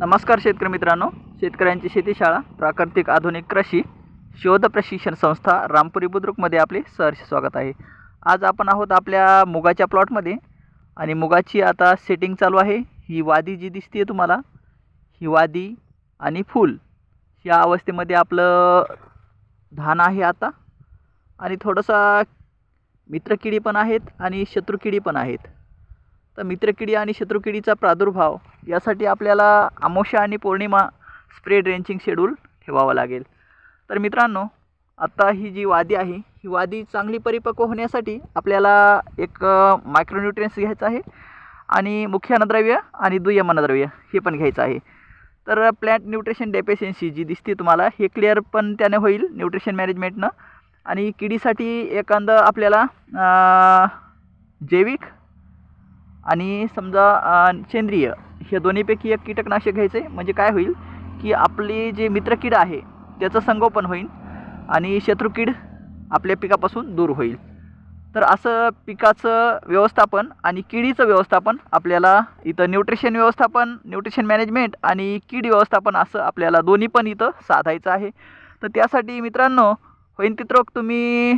नमस्कार शेतकरी मित्रांनो, शेतकऱ्यांची शेतीशाळा प्राकृतिक आधुनिक कृषी शोध प्रशिक्षण संस्था रामपुरी बुद्रुकमध्ये आपले सहर्ष स्वागत आहे। आज आपण आहोत आपल्या मुगाच्या प्लॉटमध्ये आणि मुगाची आता सेटिंग चालू आहे। ही वादी जी दिसते तुम्हाला, ही वादी आणि फूल या अवस्थेमध्ये आपलं धान आहे आता, आणि थोडंसा मित्रकिडी पण आहेत आणि शत्रुकिडी पण आहेत। तर मित्रकिडी आणि शत्रुकिडीचा प्रादुर्भाव यासाठी आपल्याला अमावस्या आणि पौर्णिमा स्प्रे ड्रेंचिंग शेड्यूल ठेवावा लागेल। तर मित्रांनो, आता ही जी वादी आहे, ही वादी चांगली परिपक्व होण्यासाठी आपल्याला एक मायक्रोन्यूट्रिएंट्स घ्यायचं आहे आणि मुख्य अन्नद्रव्य आणि दुय्यम अन्नद्रव्य हे पण घ्यायचं आहे। तर प्लॅंट न्यूट्रिशन डेफिशियन्सी जी दिसते तुम्हाला, हे क्लिअर पण त्याने होईल न्यूट्रिशन मॅनेजमेंटनं। आणि किडीसाठी एखादं आपल्याला जैविक आणि समजा सेंद्रिय हे दोन्हीपैकी एक कीटकनाशक घ्यायचं आहे। म्हणजे काय होईल की आपली जे मित्रकीड आहे त्याचं संगोपन होईल आणि शत्रुकीड आपल्या पिकापासून दूर होईल। तर असं पिकाचं व्यवस्थापन आणि किडीचं व्यवस्थापन आपल्याला इथं न्यूट्रिशन व्यवस्थापन, न्यूट्रिशन मॅनेजमेंट आणि कीड व्यवस्थापन असं आपल्याला दोन्ही पण इथं साधायचं आहे। तर त्यासाठी मित्रांनो, होईन तितरक तुम्ही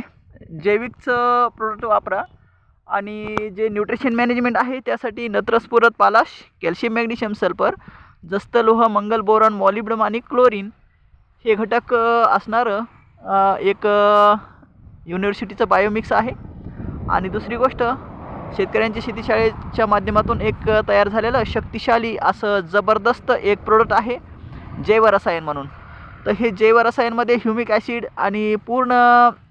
जैविकचं प्रोडक्ट वापरा आणि जे न्यूट्रिशन मॅनेजमेंट आहे त्यासाठी नत्रस्फुरत पालाश, कॅल्शियम, मॅग्नेशियम, सल्फर, जस्त लोह, मंगल, बोरॉन, मॉलिब्डेनम आणि क्लोरीन हे घटक असणारं एक युनिव्हर्सिटीचं बायोमिक्स आहे। आणि दुसरी गोष्ट, शेतकऱ्यांच्या शेतीशाळेच्या माध्यमातून एक तयार झालेलं शक्तिशाली असं जबरदस्त एक प्रोडक्ट आहे जैवरसायन म्हणून। तर हे जैवरसायनमध्ये ह्युमिक ॲसिड आणि पूर्ण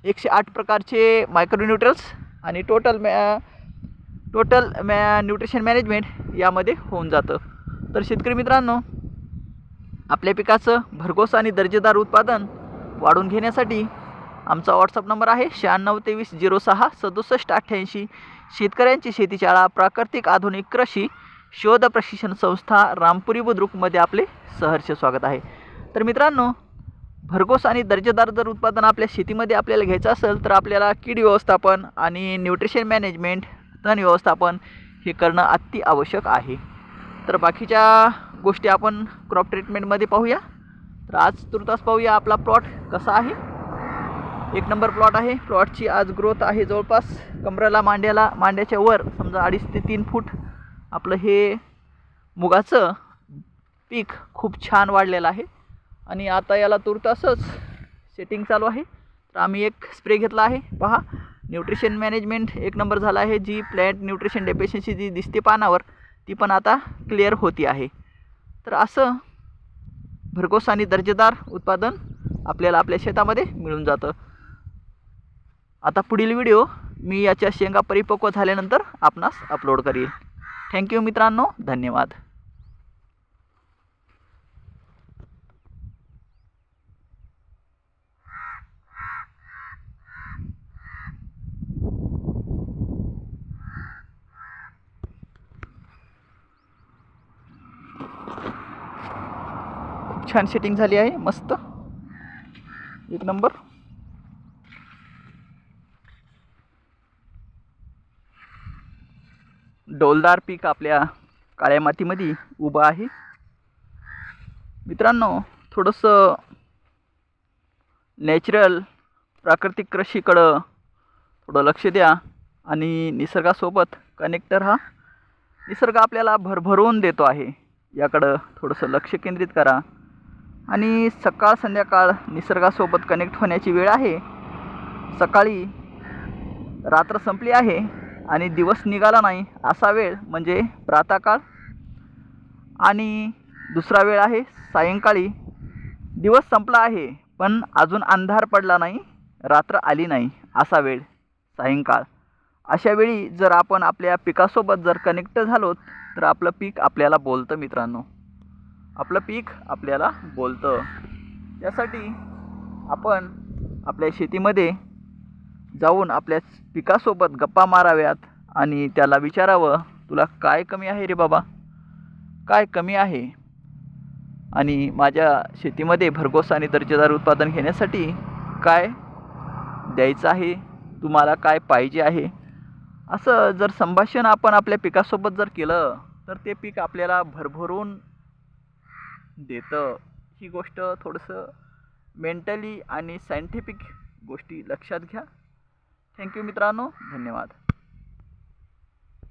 108 प्रकारचे मायक्रोन्यूट्रल्स आणि टोटल न्यूट्रिशन मॅनेजमेंट यामध्ये होऊन जातं। तर शेतकरी मित्रांनो, आपल्या पिकाचं भरघोस आणि दर्जेदार उत्पादन वाढून घेण्यासाठी आमचा व्हॉट्सअप नंबर आहे 9623066788। शेतकऱ्यांची शेतीशाळा प्राकृतिक आधुनिक कृषी शोध प्रशिक्षण संस्था रामपुरी बुद्रुकमध्ये आपले सहर्ष स्वागत आहे। तर मित्रांनो, भरघोस आणि दर्जेदार जर उत्पादन आपल्या शेतीमध्ये आपल्याला घ्यायचं असेल तर आपल्याला कीड व्यवस्थापन आणि न्यूट्रिशन मॅनेजमेंट, तण व्यवस्थापन हे करणं अति आवश्यक आहे। तर बाकीच्या गोष्टी आपण क्रॉप ट्रीटमेंटमध्ये पाहूया। तर आज तुर्तास पाहूया आपला प्लॉट कसा आहे। एक नंबर प्लॉट आहे। प्लॉटची आज ग्रोथ आहे जवळपास कमरेला मांड्याच्या वर समजा 2.5 ते 3 फूट आपलं हे मुगाचं पीक खूप छान वाढलेलं आहे। आणि आता याला तुर्तासच सेटिंग चालू आहे। तर आम्ही एक स्प्रे घेतला आहे, पहा न्यूट्रिशन मॅनेजमेंट एक नंबर झाला आहे। जी प्लॅंट न्यूट्रिशन डेफिशियन्सी जी दिसते पानावर ती पण आता क्लिअर होती आहे। तर असं भरघोस आणि दर्जेदार उत्पादन आपल्याला आपल्या शेतामध्ये मिळून जातं। आता पुढील व्हिडिओ मी याच्या शेंगा परिपक्व झाल्यानंतर आपणास अपलोड करीन। थँक्यू मित्रांनो, धन्यवाद। खूप छान सेटिंग झाली आहे, मस्त एक नंबर। डौलदार पीक आपल्या काळ्या मातीमध्ये उभं आहे। मित्रांनो, थोडंसं नॅचरल प्राकृतिक कृषीकडं थोडं लक्ष द्या आणि निसर्गासोबत कनेक्ट राहा। निसर्ग आपल्याला भरभरून देतो आहे, याकडं थोडंसं लक्ष केंद्रित करा। आणि सकाळ संध्याकाळ निसर्गासोबत कनेक्ट होण्याची वेळ आहे। सकाळी रात्र संपली आहे आणि दिवस निघाला नाही असा वेळ म्हणजे प्रातःकाळ, आणि दुसरा वेळ आहे सायंकाळी। दिवस संपला आहे पण अजून अंधार पडला नाही, रात्र आली नाही असा वेळ सायंकाळ। अशा वेळी जर आपण आपल्या पिकासोबत जर कनेक्ट झालो तर आपलं पीक आपल्याला बोलतं मित्रांनो, आपलं पीक आपल्याला बोलतं। त्यासाठी आपण आपल्या शेतीमध्ये जाऊन आपल्या पिकासोबत गप्पा माराव्यात आणि त्याला विचारावं, तुला काय कमी आहे रे बाबा, काय कमी आहे, आणि माझ्या शेतीमध्ये भरघोस आणि दर्जेदार उत्पादन घेण्यासाठी काय द्यायचं आहे, तुम्हाला काय पाहिजे आहे। असं जर संभाषण आपण आपल्या पिकासोबत जर केलं तर ते पीक आपल्याला भरभरून देतं, ही गोष्ट थोडंसं मेंटली आणि सायंटिफिक गोष्टी लक्षात घ्या. थँक्यू मित्रांनो, धन्यवाद.